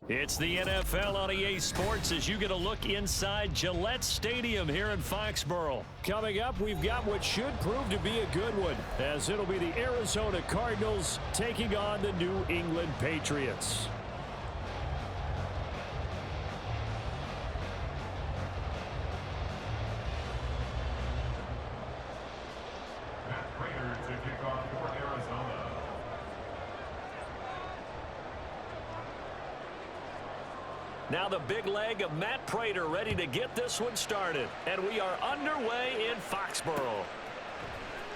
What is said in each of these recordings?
It's the NFL on EA Sports as you get a look inside Gillette Stadium here in Foxborough. Coming up, we've got what should prove to be a good one, as it'll be the Arizona Cardinals taking on the New England Patriots. Now the big leg of Matt Prater ready to get this one started. And we are underway in Foxborough.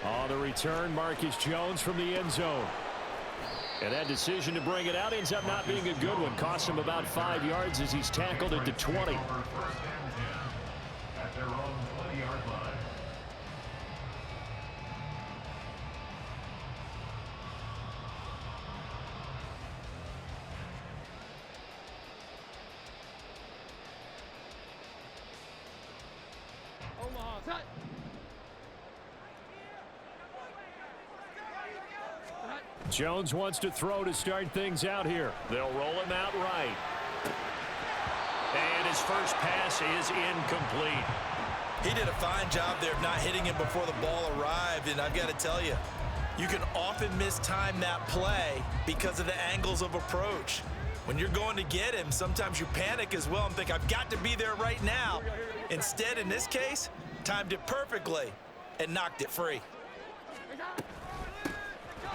On the return, Marcus Jones from the end zone. And that decision to bring it out ends up not being a good one. Cost him about 5 yards as he's tackled it to 20. At their own 20-yard line. Jones wants to throw to start things out here. They'll roll him out right. And his first pass is incomplete. He did a fine job there of not hitting him before the ball arrived, and I've got to tell you, you can often mistime that play because of the angles of approach. When you're going to get him, sometimes you panic as well and think, I've got to be there right now. Instead, in this case, timed it perfectly and knocked it free.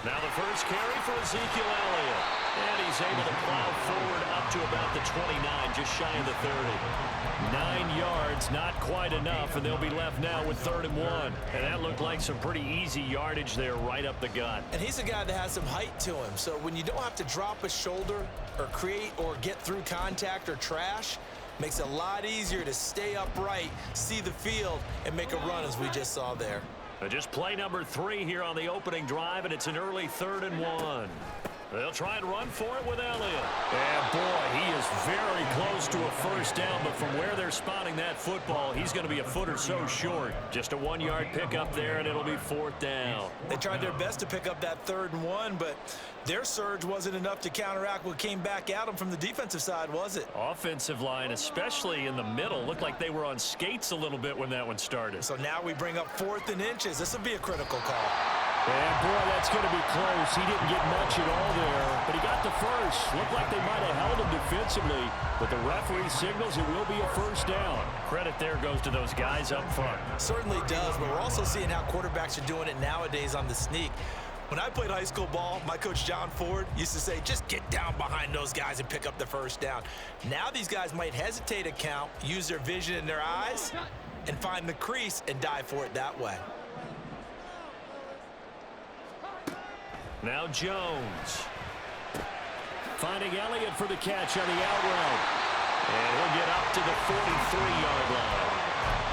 Now the first carry for Ezekiel Elliott. And he's able to plow forward up to about the 29, just shy of the 30. 9 yards, not quite enough, and they'll be left now with 3rd and 1. And that looked like some pretty easy yardage there right up the gut. And he's a guy that has some height to him, so when you don't have to drop a shoulder or create or get through contact or trash, makes it a lot easier to stay upright, see the field, and make a run as we just saw there. Just play number 3 here on the opening drive, and it's an early 3rd and 1. They'll try and run for it with Elliott. And boy, he is very close to a first down, but from where they're spotting that football, he's going to be a foot or so short. Just a 1-yard pickup there, and it'll be 4th down. They tried their best to pick up that 3rd and 1, but their surge wasn't enough to counteract what came back at them from the defensive side, was it? Offensive line, especially in the middle, looked like they were on skates a little bit when that one started. So now we bring up 4th and inches. This will be a critical call. And boy, that's going to be close. He didn't get much at all there, but he got the first. Looked like they might have held him defensively, but the referee signals it will be a first down. Credit there goes to those guys up front. Certainly does, but we're also seeing how quarterbacks are doing it nowadays on the sneak. When I played high school ball, my coach John Ford used to say, just get down behind those guys and pick up the first down. Now these guys might hesitate a count, use their vision in their eyes, and find the crease and dive for it that way. Now Jones. Finding Elliott for the catch on the out route. And he'll get up to the 43-yard line.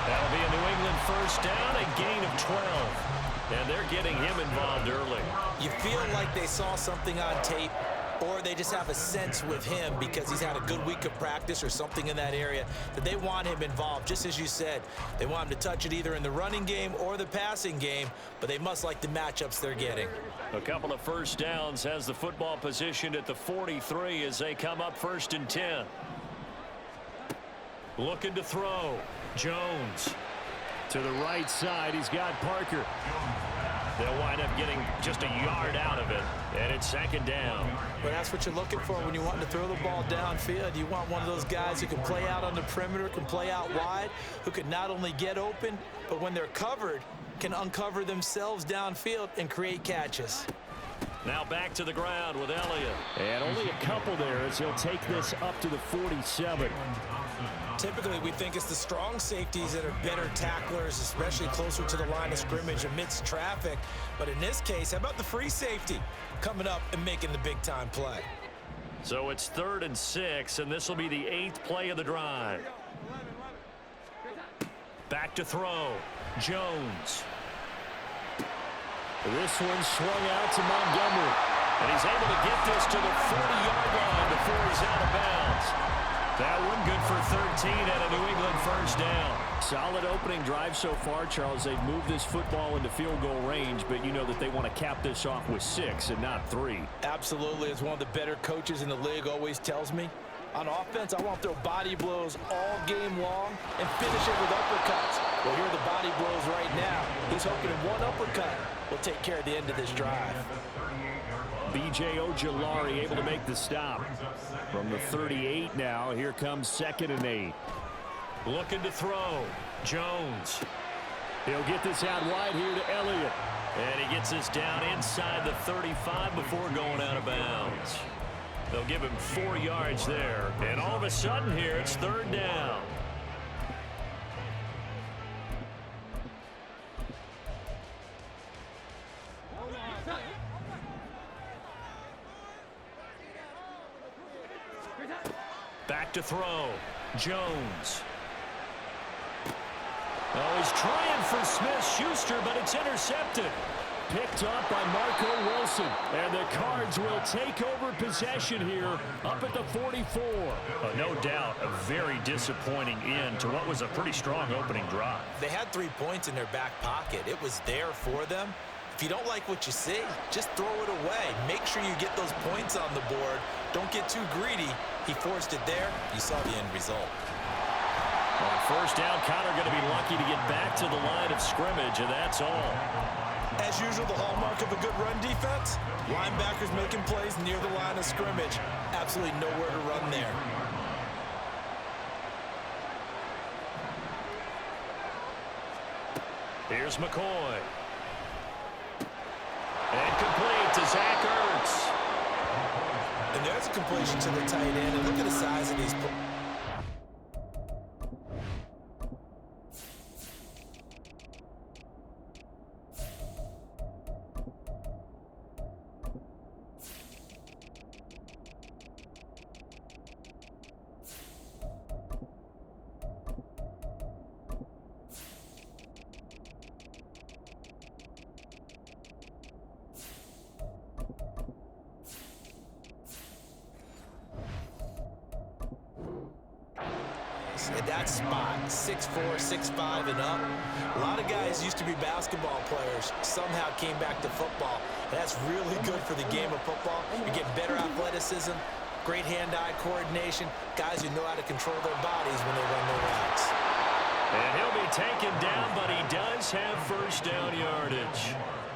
That'll be a New England first down, a gain of 12. And they're getting him involved early. You feel like they saw something on tape, or they just have a sense with him because he's had a good week of practice or something in that area that they want him involved. Just as you said, they want him to touch it either in the running game or the passing game, but they must like the matchups they're getting. A couple of first downs, has the football positioned at the 43 as they come up 1st and 10. Looking to throw. Jones. To the right side, he's got Parker. They'll wind up getting just a yard out of it, and it's 2nd down. But that's what you're looking for when you want to throw the ball downfield. You want one of those guys who can play out on the perimeter, can play out wide, who can not only get open, but when they're covered, can uncover themselves downfield and create catches. Now back to the ground with Elliott. And only a couple there as he'll take this up to the 47. Typically, we think it's the strong safeties that are better tacklers, especially closer to the line of scrimmage amidst traffic. But in this case, how about the free safety coming up and making the big-time play? So it's 3rd and 6, and this will be the 8th play of the drive. Back to throw. Jones. This one swung out to Montgomery. And he's able to get this to the 40-yard line before he's out of bounds. That one good for 13 and a New England first down. Solid opening drive so far, Charles. They've moved this football into field goal range, but you know that they want to cap this off with 6 and not 3. Absolutely. As one of the better coaches in the league always tells me, On offense, I want to throw body blows all game long and finish it with uppercuts. Well, here are the body blows right now. He's hoping one uppercut will take care of the end of this drive. B.J. Ojulari able to make the stop. From the 38 now, here comes 2nd and 8. Looking to throw. Jones. He'll get this out wide here to Elliott. And he gets this down inside the 35 before going out of bounds. They'll give him 4 yards there. And all of a sudden here, it's 3rd down. Back to throw. Jones. Oh, he's trying for Smith-Schuster, but it's intercepted. Picked up by Marco Wilson. And the Cards will take over possession here up at the 44. No doubt a very disappointing end to what was a pretty strong opening drive. They had 3 points in their back pocket. It was there for them. If you don't like what you see, just throw it away. Make sure you get those points on the board. Don't get too greedy. He forced it there. You saw the end result. On 1st down, Connor going to be lucky to get back to the line of scrimmage, and that's all. As usual, the hallmark of a good run defense, linebackers making plays near the line of scrimmage. Absolutely nowhere to run there. Here's McCoy. And complete to Zach Ertz. And there's a completion to the tight end. And look at the size of these. At that spot, 6'4", 6'5", and up. A lot of guys used to be basketball players, somehow came back to football. And that's really good for the game of football. You get better athleticism, great hand-eye coordination, guys who know how to control their bodies when they run their routes. And he'll be taken down, but he does have 1st down yardage.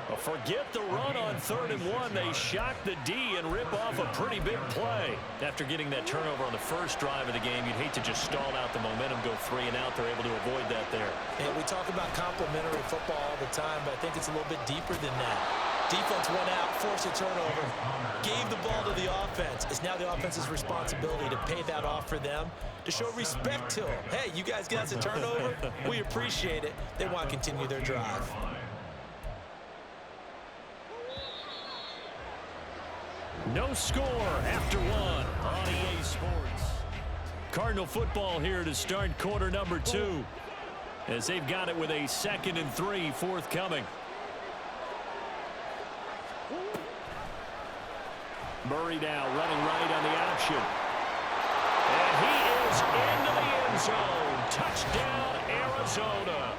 Well, forget the run on 3rd and 1. They shock the D and rip off a pretty big play. After getting that turnover on the first drive of the game, you'd hate to just stall out the momentum, go 3 and out. They're able to avoid that there. And we talk about complementary football all the time, but I think it's a little bit deeper than that. Defense went out, forced a turnover, gave the ball to the offense. It's now the offense's responsibility to pay that off for them, to show respect to them. Hey, you guys got us a turnover? We appreciate it. They want to continue their drive. No score after 1 on EA Sports. Cardinal football here to start quarter number 2, as they've got it with a 2nd and 3 forthcoming. Murray now running right on the option. And he is into the end zone. Touchdown, Arizona.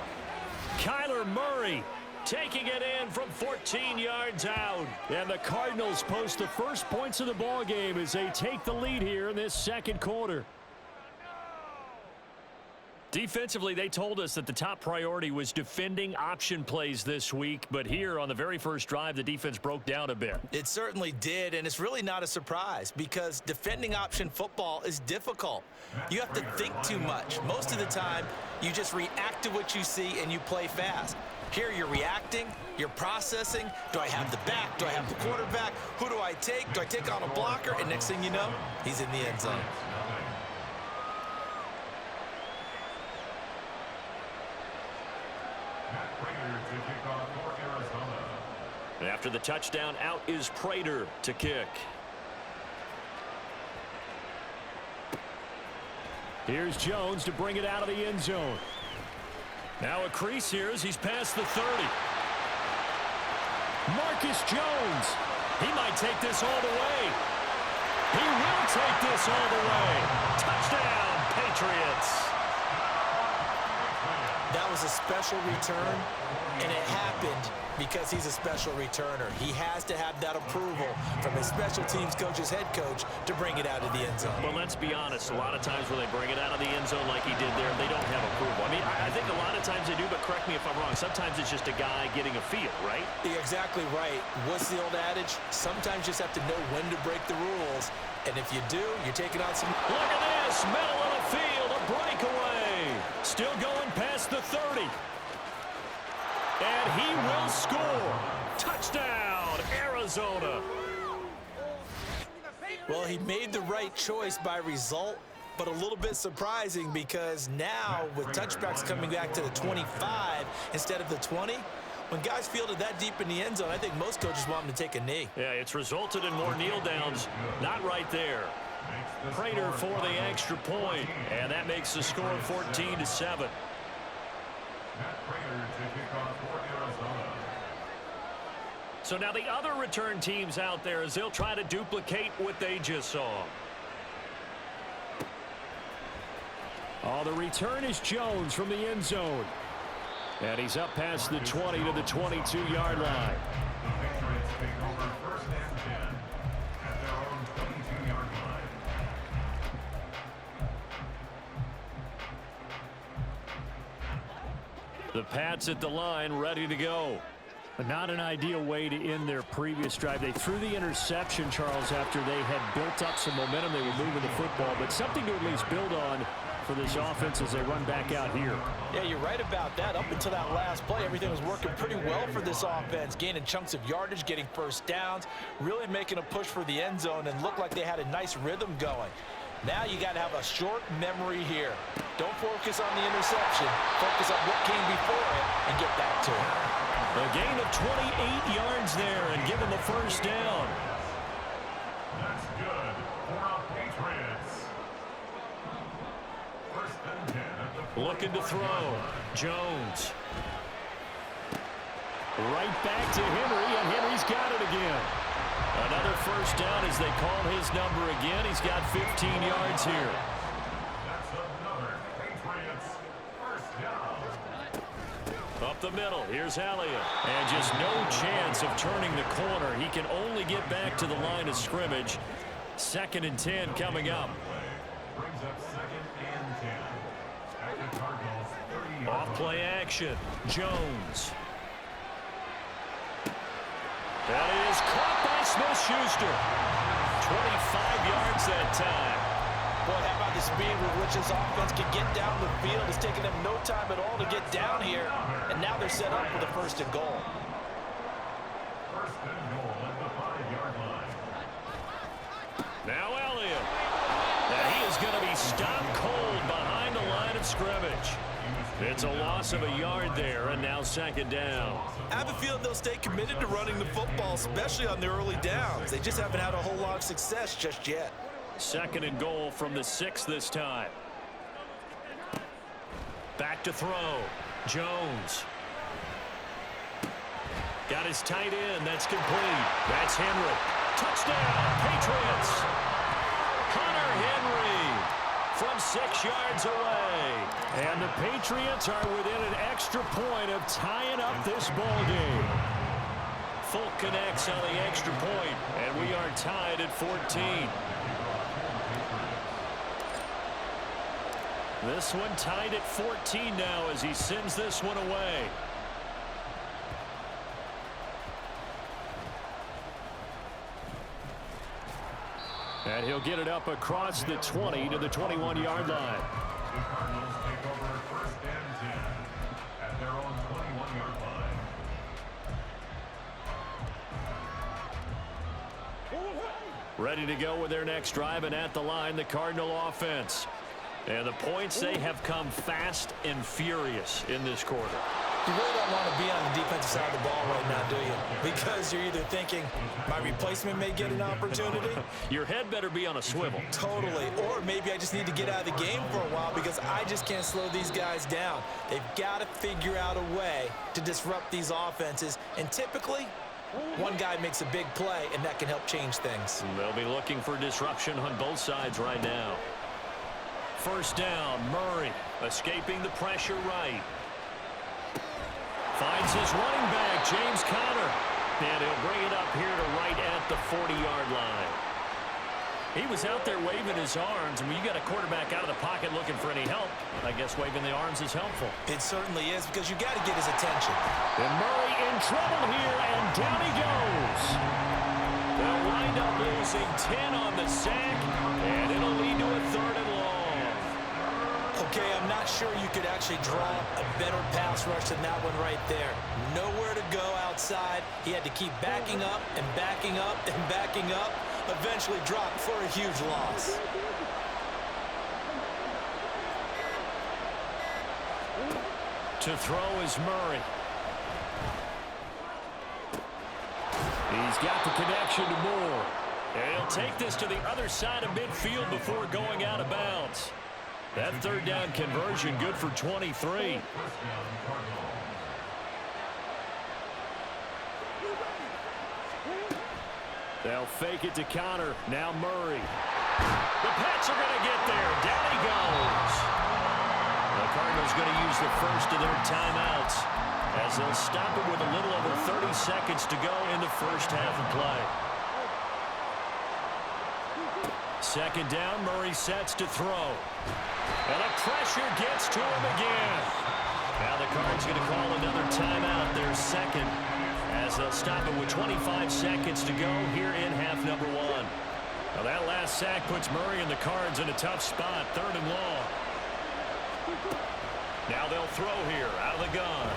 Kyler Murray taking it in from 14 yards out. And the Cardinals post the first points of the ball game as they take the lead here in this 2nd quarter. Defensively, they told us that the top priority was defending option plays this week. But here on the very first drive, the defense broke down a bit. It certainly did, and it's really not a surprise because defending option football is difficult. You have to think too much. Most of the time, you just react to what you see and you play fast. Here you're reacting, you're processing. Do I have the back? Do I have the quarterback? Who do I take? Do I take on a blocker? And next thing you know, he's in the end zone. After the touchdown, out is Prater to kick. Here's Jones to bring it out of the end zone. Now a crease here as he's past the 30. Marcus Jones. He might take this all the way. He will take this all the way. Touchdown, Patriots. That was was a special return, and it happened because he's a special returner. He has to have that approval from his special teams coach's head coach to bring it out of the end zone. Well, let's be honest. A lot of times when they bring it out of the end zone like he did there, they don't have approval. I mean, I think a lot of times they do, but correct me if I'm wrong. Sometimes it's just a guy getting a feel, right? You're exactly right. What's the old adage? Sometimes you just have to know when to break the rules. And if you do, you're taking on some... Look at this. Middle of the field. A breakaway. Still going past the 30. And he will score. Touchdown, Arizona. Well, he made the right choice by result, but a little bit surprising because now with touchbacks coming back to the 25 instead of the 20, when guys fielded that deep in the end zone, I think most coaches want them to take a knee. Yeah, it's resulted in more kneel downs. Not right there. Prater for the extra point, and that makes the score 14-7. So now the other return teams out there as they'll try to duplicate what they just saw. Oh, the return is Jones from the end zone. And he's up past the 20 to the 22-yard line. The Patriots take over first and 10 at their own 22-yard line. The Pats at the line, ready to go. But not an ideal way to end their previous drive. They threw the interception, Charles, after they had built up some momentum. They were moving the football, but something to at least build on for this offense as they run back out here. Yeah, you're right about that. Up until that last play, everything was working pretty well for this offense, gaining chunks of yardage, getting first downs, really making a push for the end zone, and looked like they had a nice rhythm going. Now you got to have a short memory here. Don't focus on the interception. Focus on what came before it and get back to it. A gain of 28 yards there and give them the first down. That's good for our Patriots. First and 10 at the Looking to throw. Jones. Right back to Henry, and Henry's got it again. Another first down as they call his number again. He's got 15 yards here. That's another Patriots first down. Up the middle, here's Elliott. And just no chance of turning the corner. He can only get back to the line of scrimmage. 2nd and 10 coming up. Brings up 2nd and 10 at the Cardinals 30-yard line. Off play action. Jones. That is caught by Smith-Schuster. 25 yards that time. Boy, how about the speed with which this offense can get down the field? It's taken them no time at all to get down here, and now they're set up for the 1st and goal. First and goal at the 5-yard line. Now Elliott. And he is going to be stopped cold behind the line of scrimmage. It's a loss of a yard there, and now 2nd down. I have a feeling they'll stay committed to running the football, especially on the early downs. They just haven't had a whole lot of success just yet. 2nd and goal from the 6 this time. Back to throw. Jones. Got his tight end. That's complete. That's Henry. Touchdown, Patriots. Hunter Henry from 6 yards away. And the Patriots are within an extra point of tying up this ball game. Folk connects on the extra point, and we are tied at 14. This one tied at 14 now as he sends this one away. And he'll get it up across the 20 to the 21-yard line. The Cardinals take over first and 10 at their own 21-yard line. Ready to go with their next drive, and at the line, the Cardinal offense. And the points, they have come fast and furious in this quarter. You really don't want to be on the defensive side of the ball right now, do you? Because you're either thinking, my replacement may get an opportunity. Your head better be on a swivel. Totally. Or maybe I just need to get out of the game for a while because I just can't slow these guys down. They've got to figure out a way to disrupt these offenses. And typically, one guy makes a big play, and that can help change things. They'll be looking for disruption on both sides right now. First down, Murray escaping the pressure right. is his running back, James Conner. And he'll bring it up here to right at the 40-yard line. He was out there waving his arms, and when you got a quarterback out of the pocket looking for any help, I guess waving the arms is helpful. It certainly is, because you got to get his attention. And Murray in trouble here, and down he goes. They'll wind up losing 10 on the sack, and it'll lead to a 3rd and long. Okay, I'm not sure you could actually draw a better pass rush than that one right there. Nowhere to go outside. He had to keep backing up and backing up and backing up. Eventually dropped for a huge loss. To throw is Murray. He's got the connection to Moore. And he'll take this to the other side of midfield before going out of bounds. That 3rd down conversion good for 23. They'll fake it to Conner. Now Murray. The Pats are going to get there. Down he goes. The Cardinals going to use the first of their timeouts as they'll stop it with a little over 30 seconds to go in the first half of play. 2nd down, Murray sets to throw. And the pressure gets to him again. Now the Cards going to call another timeout, their 2nd, as they'll stop it with 25 seconds to go here in half number 1. Now that last sack puts Murray and the Cards in a tough spot, 3rd and long. Now they'll throw here out of the gun.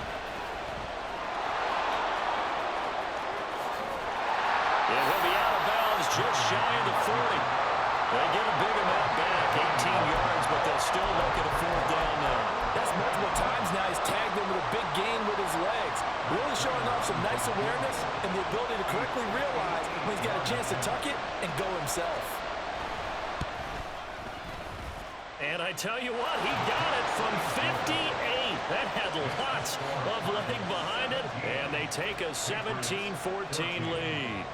And he'll be out of bounds just shy of the 40. They get a big amount back, 18 yards, but they'll still look at a 4th down now. That's multiple times now he's tagged them with a big gain with his legs. Really showing off some nice awareness and the ability to correctly realize when he's got a chance to tuck it and go himself. And I tell you what, he got it from 58. That had lots of leg behind it, and they take a 17-14 lead.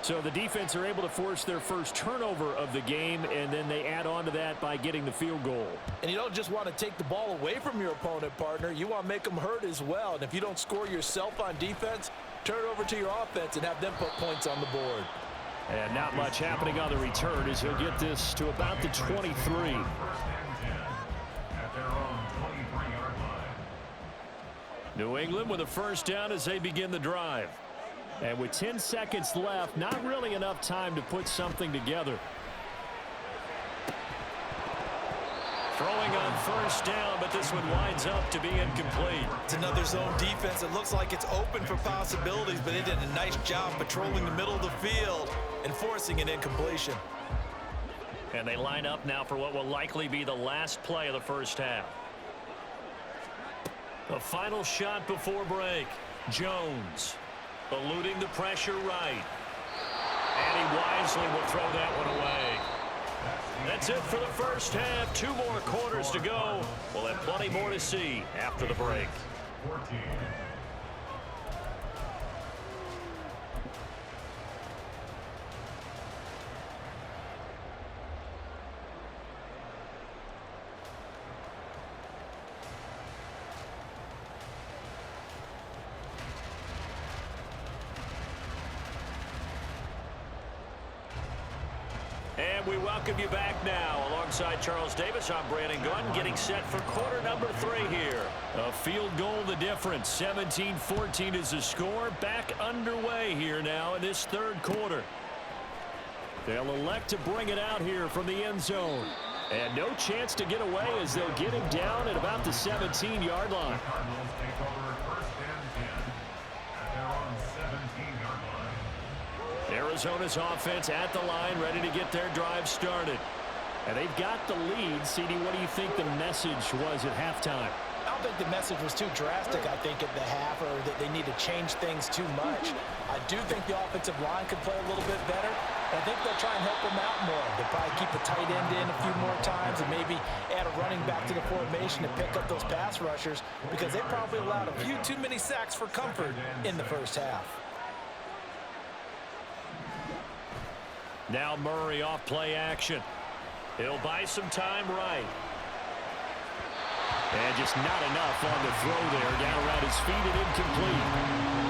So the defense are able to force their first turnover of the game, and then they add on to that by getting the field goal. And you don't just want to take the ball away from your opponent, partner. You want to make them hurt as well. And if you don't score yourself on defense, turn it over to your offense and have them put points on the board. And not much happening on the return as he'll get this to about the 23. At their own 23-yard line. New England with a 1st down as they begin the drive. And with 10 seconds left, not really enough time to put something together. Throwing on 1st down, but this one winds up to be incomplete. It's another zone defense. It looks like it's open for possibilities, but they did a nice job patrolling the middle of the field and forcing an incompletion. And they line up now for what will likely be the last play of the first half. The final shot before break. Jones eluding the pressure right. And he wisely will throw that one away. That's it for the first half. 2 more quarters to go. We'll have plenty more to see after the break. 14. And we welcome you back now. Alongside Charles Davis, I'm Brandon Gunn, getting set for quarter number 3 here. A field goal the difference. 17-14 is the score. Back underway here now in this 3rd quarter. They'll elect to bring it out here from the end zone. And no chance to get away as they'll get him down at about the 17-yard line. Cardinals take over 1st and 10 at their own 17-yard line. Arizona's offense at the line, ready to get their drive started. And they've got the lead. CD, what do you think the message was at halftime? I don't think the message was too drastic, I think, at the half, or that they need to change things too much. I do think the offensive line could play a little bit better. I think they'll try and help them out more. They'll probably keep a tight end in a few more times and maybe add a running back to the formation to pick up those pass rushers, because they probably allowed a few too many sacks for comfort in the first half. Now Murray off play action. He'll buy some time right. And just not enough on the throw there. Down around his feet and incomplete.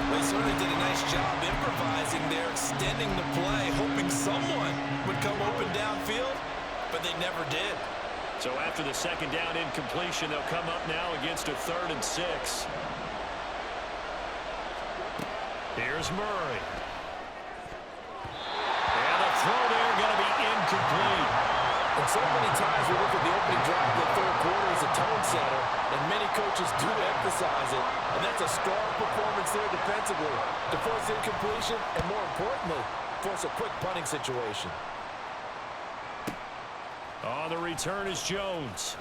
They certainly did a nice job improvising there, extending the play, hoping someone would come open downfield, but they never did. So after the second down incompletion, they'll come up now against a 3rd and 6. Here's Murray. And the throw there going to be incomplete. And so many times we look at the opening drive of the third quarter as a tone setter, and many coaches do emphasize it. And that's a strong performance there defensively to force incompletion and, more importantly, force a quick punting situation. On the return is Jones.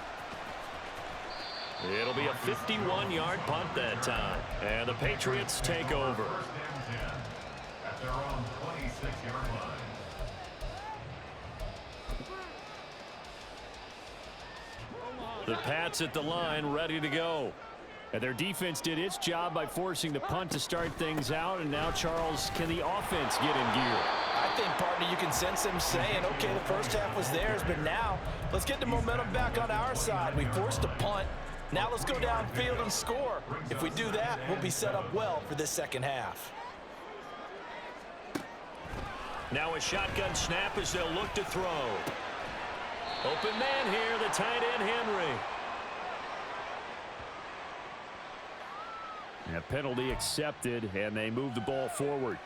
It'll be a 51-yard punt that time. And the Patriots take over. First and 10 at their own 26-yard line. The Pats at the line, ready to go. And their defense did its job by forcing the punt to start things out. And now, Charles, can the offense get in gear? I think, partner, you can sense them saying, okay, the first half was theirs, but now let's get the momentum back on our side. We forced a punt. Now let's go downfield and score. If we do that, we'll be set up well for this second half. Now a shotgun snap as they'll look to throw. Open man here, the tight end Henry. A penalty accepted, and they move the ball forward.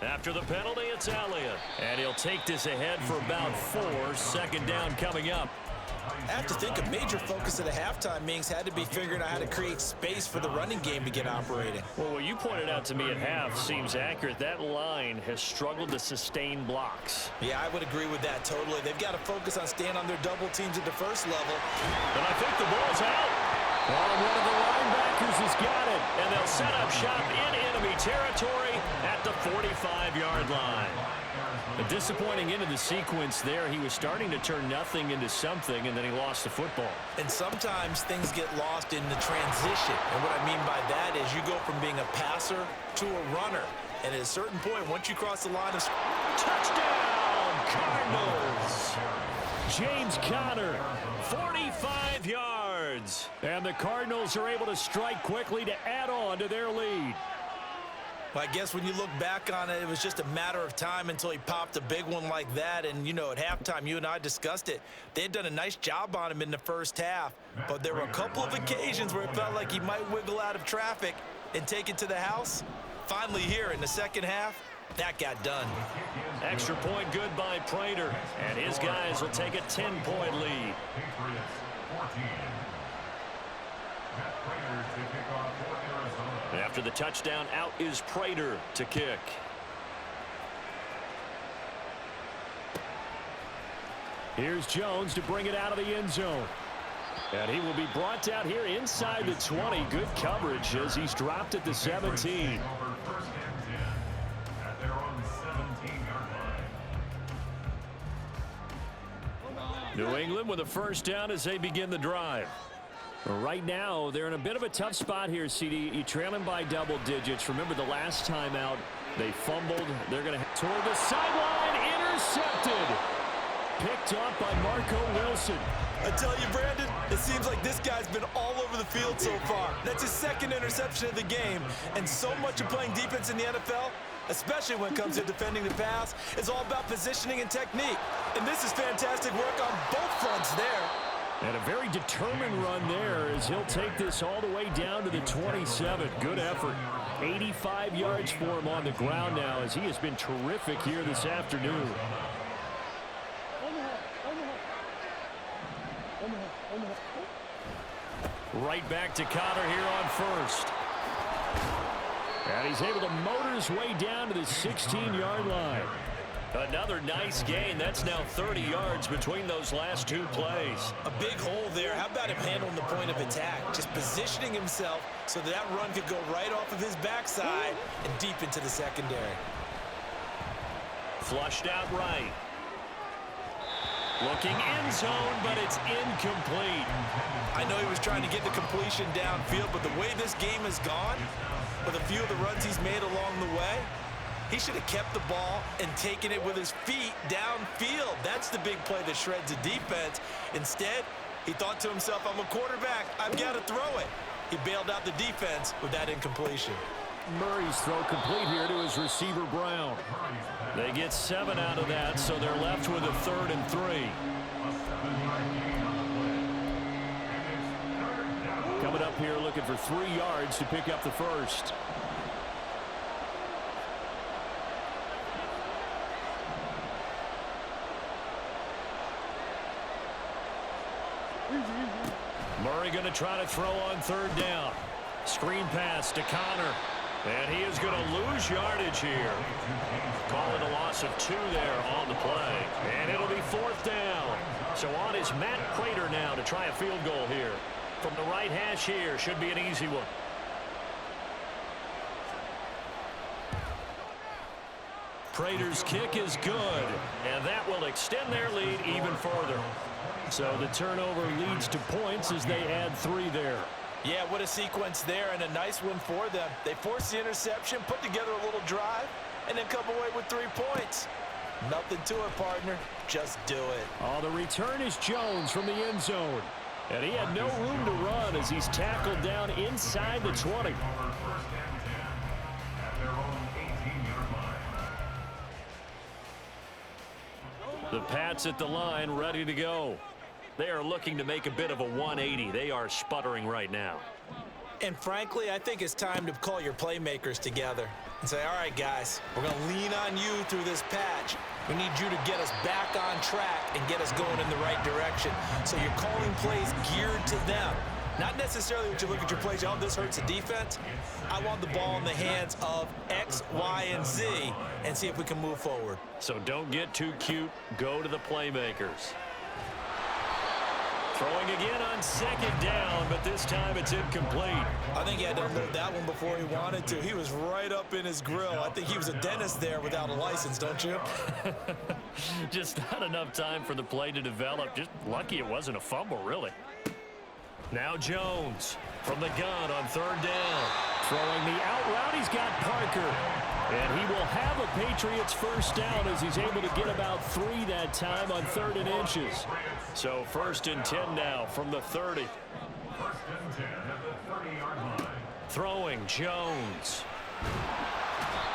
After the penalty, it's Elliott. And he'll take this ahead for about 4. Second down coming up. I have to think a major focus of the halftime meetings had to be figuring out how to create space for the running game to get operating. Well, what you pointed out to me at half seems accurate. That line has struggled to sustain blocks. Yeah, I would agree with that totally. They've got to focus on staying on their double teams at the first level. And I think the ball's out. Well, one of the linebackers has got it. And they'll set up shop in enemy territory at the 45-yard line. A disappointing end of the sequence there. He was starting to turn nothing into something, and then he lost the football. And sometimes things get lost in the transition. And what I mean by that is you go from being a passer to a runner. And at a certain point, once you cross the line of touchdown, Cardinals. James Conner, 45 yards. And the Cardinals are able to strike quickly to add on to their lead. Well, I guess when you look back on it, it was just a matter of time until he popped a big one like that. And, you know, at halftime, you and I discussed it. They had done a nice job on him in the first half. But there were a couple of occasions where it felt like he might wiggle out of traffic and take it to the house. Finally here in the second half, that got done. Extra point good by Prater. And his guys will take a 10-point lead. Patriots 14. Matt Prater to kick off for Arizona. After the touchdown, out is Prater to kick. Here's Jones to bring it out of the end zone. And he will be brought down here inside the 20. Good coverage as he's dropped at the 17. Over first and 10 at their own 17-yard line. New England with a first down as they begin the drive. Right now, they're in a bit of a tough spot here, CD. You trail them by double digits. Remember the last time out, they fumbled. They're going to toward the sideline, intercepted. Picked off by Marco Wilson. I tell you, Brandon, it seems like this guy's been all over the field so far. That's his second interception of the game. And so much of playing defense in the NFL, especially when it comes to defending the pass, is all about positioning and technique. And this is fantastic work on both fronts there. And a very determined run there as he'll take this all the way down to the 27. Good effort. 85 yards for him on the ground now as he has been terrific here this afternoon. Right back to Conner here on first. And he's able to motor his way down to the 16-yard line. Another nice gain. That's now 30 yards between those last two plays. A big hole there. How about him handling the point of attack? Just positioning himself so that run could go right off of his backside and deep into the secondary. Flushed out right. Looking end zone, but it's incomplete. I know he was trying to get the completion downfield, but the way this game has gone, with a few of the runs he's made along the way, he should have kept the ball and taken it with his feet downfield. That's the big play that shreds the defense. Instead, he thought to himself, I'm a quarterback. I've got to throw it. He bailed out the defense with that incompletion. Murray's throw complete here to his receiver, Brown. They get 7 out of that, so they're left with a 3rd and 3. Coming up here looking for 3 yards to pick up the first. Murray going to try to throw on 3rd down. Screen pass to Connor. And he is going to lose yardage here. Call it a loss of 2 there on the play. And it'll be 4th down. So on is Matt Prater now to try a field goal here. From the right hash here, should be an easy one. Prater's kick is good. And that will extend their lead even further. So the turnover leads to points as they add 3 there. Yeah, what a sequence there, and a nice win for them. They forced the interception, put together a little drive, and then come away with 3 points. Nothing to it, partner. Just do it. Oh, the return is Jones from the end zone. And he had no room to run as he's tackled down inside the 20. The Pats at the line, ready to go. They are looking to make a bit of a 180. They are sputtering right now. And frankly, I think it's time to call your playmakers together and say, all right, guys, we're going to lean on you through this patch. We need you to get us back on track and get us going in the right direction. So you're calling plays geared to them. Not necessarily when you look at your plays, oh, this hurts the defense. I want the ball in the hands of X, Y, and Z and see if we can move forward. So don't get too cute. Go to the playmakers. Throwing again on 2nd down, but this time it's incomplete. I think he had to unload that one before he wanted to. He was right up in his grill. I think he was a dentist there without a license, don't you? Just not enough time for the play to develop. Just lucky it wasn't a fumble, really. Now Jones from the gun on 3rd down. Throwing the out route, he's got Parker. And he will have a Patriots first down as he's able to get about 3 that time on 3rd and inches. So 1st and 10 now from the 30. 1st and 10 at the 30-yard line. Throwing Jones.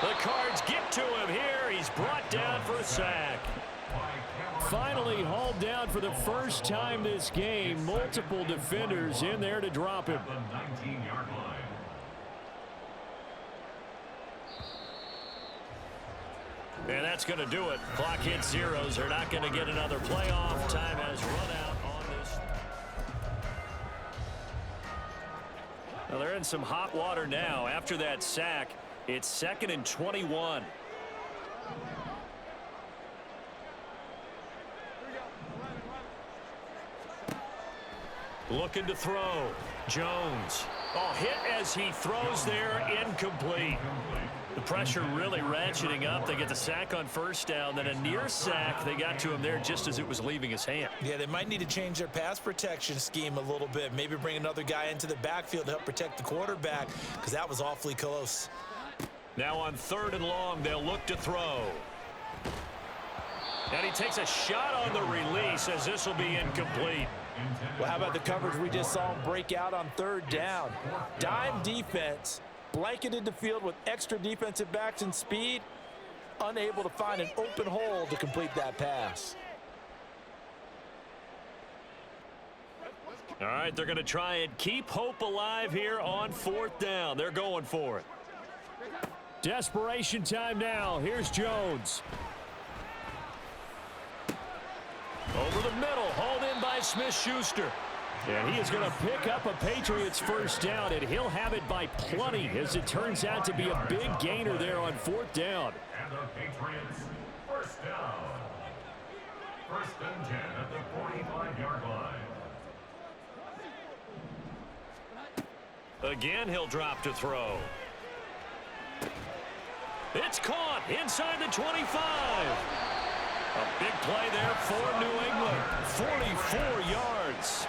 The Cards get to him here. He's brought down for a sack. Finally hauled down for the first time this game. Multiple defenders in there to drop him. The 19-yard line. And that's going to do it. Clock hits 0. They're not going to get another playoff. Time has run out on this. Well, they're in some hot water now. After that sack, it's 2nd and 21. Looking to throw. Jones. Oh, hit as he throws there. Incomplete. The pressure really ratcheting up. They get the sack on 1st down. Then a near sack. They got to him there just as it was leaving his hand. Yeah, they might need to change their pass protection scheme a little bit. Maybe bring another guy into the backfield to help protect the quarterback, because that was awfully close. Now on 3rd and long, they'll look to throw. And he takes a shot on the release as this will be incomplete. Well, how about the coverage we just saw him break out on 3rd down? Dime defense, blanketed the field with extra defensive backs and speed, unable to find an open hole to complete that pass. All right, they're going to try and keep hope alive here on 4th down. They're going for it. Desperation time now. Here's Jones. Over the middle, hauled in by Smith-Schuster. And he is going to pick up a Patriots first down, and he'll have it by plenty as it turns out to be a big gainer there on 4th down. And the Patriots first down. 1st and 10 at the 45-yard line. Again, he'll drop to throw. It's caught inside the 25. A Big play there for New England. 44 yards.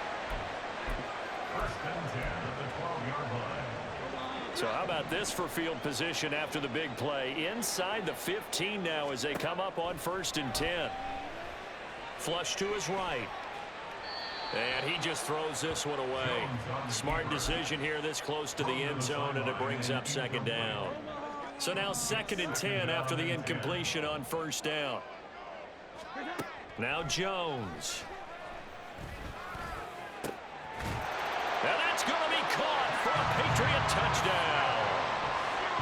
First and 10 at the 12-yard line. So how about this for field position after the big play? Inside the 15 now as they come up on 1st and 10. Flush to his right. And he just throws this one away. Smart decision here this close to the end zone, and it brings up 2nd down. So now 2nd and 10 after the incompletion on 1st down. Now Jones. And that's going to be caught for a Patriot touchdown.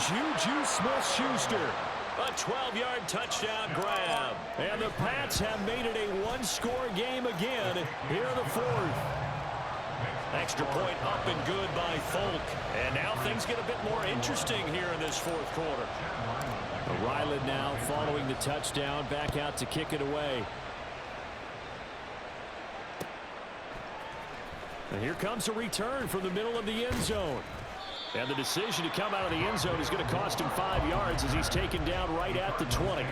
Juju Smith-Schuster. A 12-yard touchdown grab. And the Pats have made it a one-score game again here in the 4th. Extra point up and good by Folk. And now things get a bit more interesting here in this 4th quarter. Ryland now following the touchdown, back out to kick it away. And here comes a return from the middle of the end zone. And the decision to come out of the end zone is going to cost him 5 yards as he's taken down right at the 20.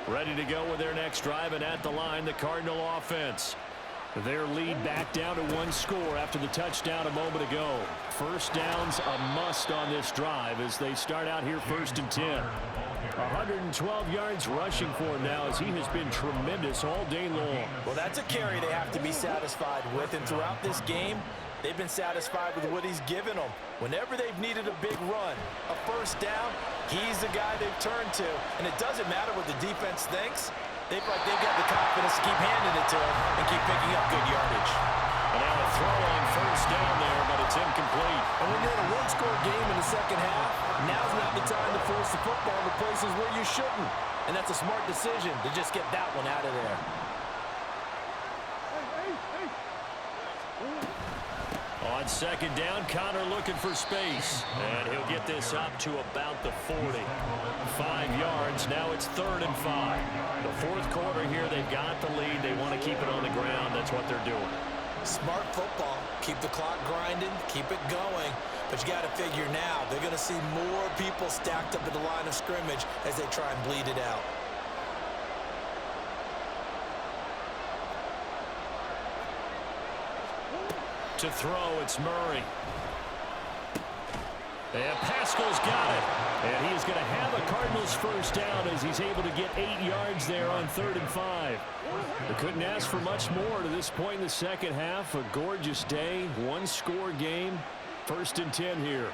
Ready to go with their next drive, and at the line, the Cardinal offense. Their lead back down to 1 score after the touchdown a moment ago. First down's a must on this drive as they start out here 1st and 10. 112 yards rushing for him now as he has been tremendous all day long. Well, that's a carry they have to be satisfied with, and throughout this game, they've been satisfied with what he's given them. Whenever they've needed a big run, a 1st down, he's the guy they've turned to. And it doesn't matter what the defense thinks. They've got the confidence to keep handing it to him and keep picking up good yardage. And now a throw on 1st down there, but it's incomplete. And when you're in a one-score game in the 2nd half, now's not the time to force the football to places where you shouldn't. And that's a smart decision to just get that one out of there. On 2nd down, Connor looking for space. And he'll get this up to about the 40. 5 yards. Now it's 3rd and 5. The 4th quarter here, they've got the lead. They want to keep it on the ground. That's what they're doing. Smart football. Keep the clock grinding. Keep it going. But you got to figure now, they're going to see more people stacked up at the line of scrimmage as they try and bleed it out. To throw, it's Murray. And Pascal's got it. And he's going to have a Cardinals 1st down as he's able to get 8 yards there on 3rd and 5. They couldn't ask for much more to this point in the 2nd half. A gorgeous day, 1-score game, 1st and 10 here.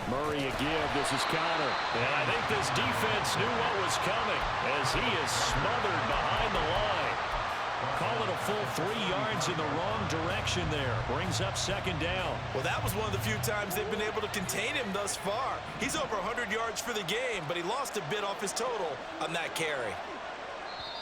Murray a give. This is Connor. And I think this defense knew what was coming as he is smothered behind the line. Call it a full 3 yards in the wrong direction there. Brings up 2nd down. Well, that was one of the few times they've been able to contain him thus far. He's over 100 yards for the game, but he lost a bit off his total on that carry.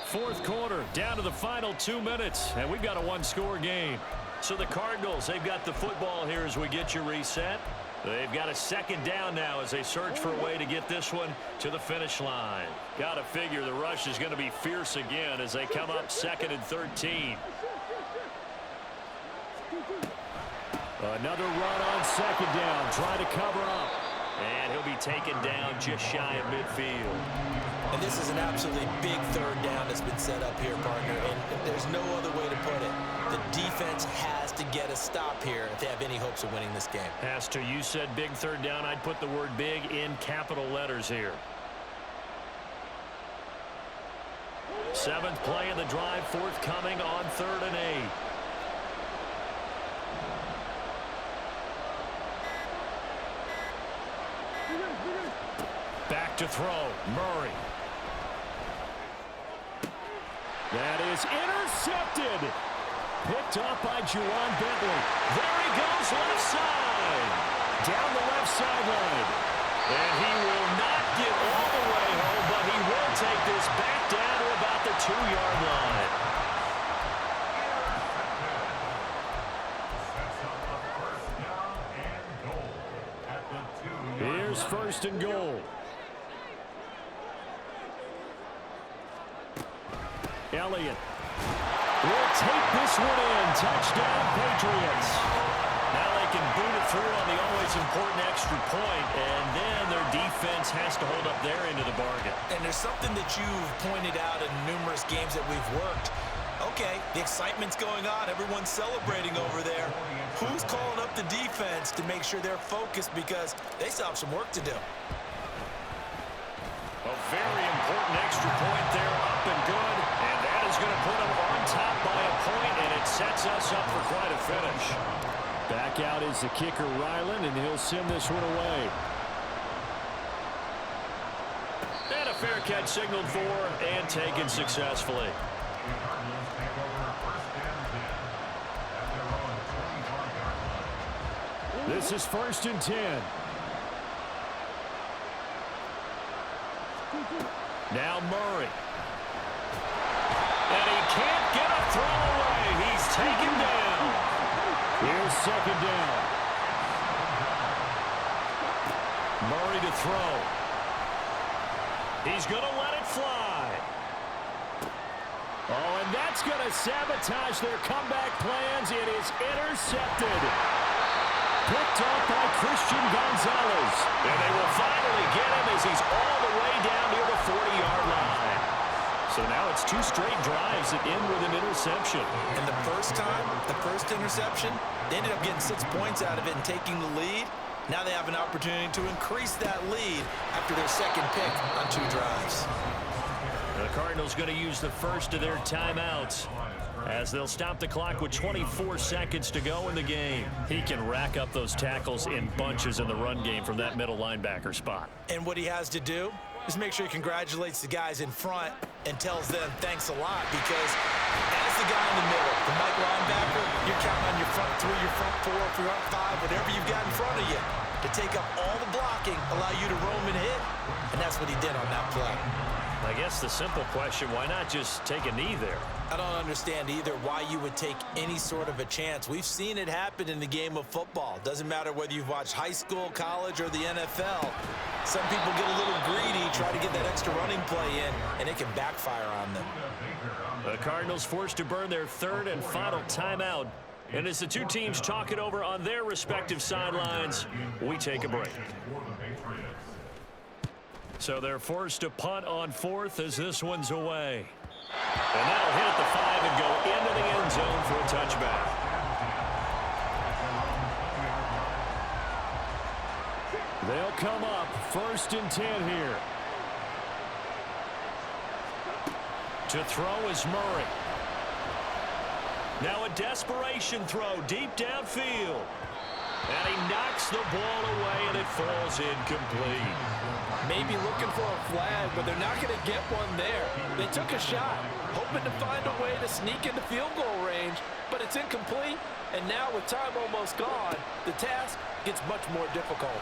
4th quarter, down to the final 2 minutes, and we've got a 1-score game. So the Cardinals, they've got the football here as we get you reset. They've got a 2nd down now as they search for a way to get this one to the finish line. Got to figure the rush is going to be fierce again as they come up 2nd and 13. Another run on 2nd down. Try to cover up. And he'll be taken down just shy of midfield. And this is an absolutely big 3rd down that's been set up here, partner. And there's no other way to put it. The defense has to get a stop here if they have any hopes of winning this game. As to you said big 3rd down, I'd put the word big in capital letters here. 7th play of the drive, forthcoming on 3rd and 8. Back to throw, Murray. That is intercepted. Picked up by Juwan Bentley. There he goes, left side. Down the left sideline. And he will not get all the way home, but he will take this back down to about the 2-yard line. Here's 1st and goal. Elliott will take this one in. Touchdown, Patriots. Now they can boot it through on the always important extra point, and then their defense has to hold up their end of the bargain. And there's something that you've pointed out in numerous games that we've worked. Okay, the excitement's going on. Everyone's celebrating over there. Who's calling up the defense to make sure they're focused because they still have some work to do? A very important extra point there, up and good. And that is going to put them on top by a point, and it sets us up for quite a finish. Back out is the kicker, Ryland, and he'll send this one away. And a fair catch signaled for and taken successfully. This is 1st and 10. Now Murray. And he can't get a throw away. He's taken down. Here's 2nd down. Murray to throw. He's going to let it fly. Oh, and that's going to sabotage their comeback plans. It is intercepted. Picked up by Christian Gonzalez. And they will finally get him as he's all the way down near the 40-yard line. So now it's 2 straight drives that end with an interception. And the first time, the first interception, they ended up getting 6 points out of it and taking the lead. Now they have an opportunity to increase that lead after their 2nd pick on 2 drives. The Cardinals going to use the first of their timeouts as they'll stop the clock with 24 seconds to go in the game. He can rack up those tackles in bunches in the run game from that middle linebacker spot. And what he has to do is make sure he congratulates the guys in front and tells them thanks a lot, because as the guy in the middle, the Mike linebacker, you're counting on your front 3, your front 4, front 5, whatever you've got in front of you to take up all the blocking, allow you to roam and hit. And that's what he did on that play. I guess the simple question, why not just take a knee there? I don't understand either why you would take any sort of a chance. We've seen it happen in the game of football. Doesn't matter whether you've watched high school, college, or the NFL. Some people get a little greedy, try to get that extra running play in, and it can backfire on them. The Cardinals forced to burn their 3rd and final timeout. And as the 2 teams talk it over on their respective sidelines, we take a break. So they're forced to punt on 4th as this one's away. And that'll hit at the 5 and go into the end zone for a touchback. They'll come up 1st and 10 here. To throw is Murray. Now a desperation throw deep downfield. And he knocks the ball away, and it falls incomplete. Maybe looking for a flag, but they're not going to get one there. They took a shot, hoping to find a way to sneak into field goal range, but it's incomplete. And now with time almost gone, the task gets much more difficult.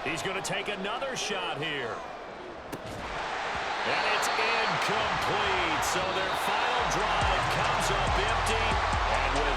He's going to take another shot here. And it's incomplete. So their final drive comes up empty.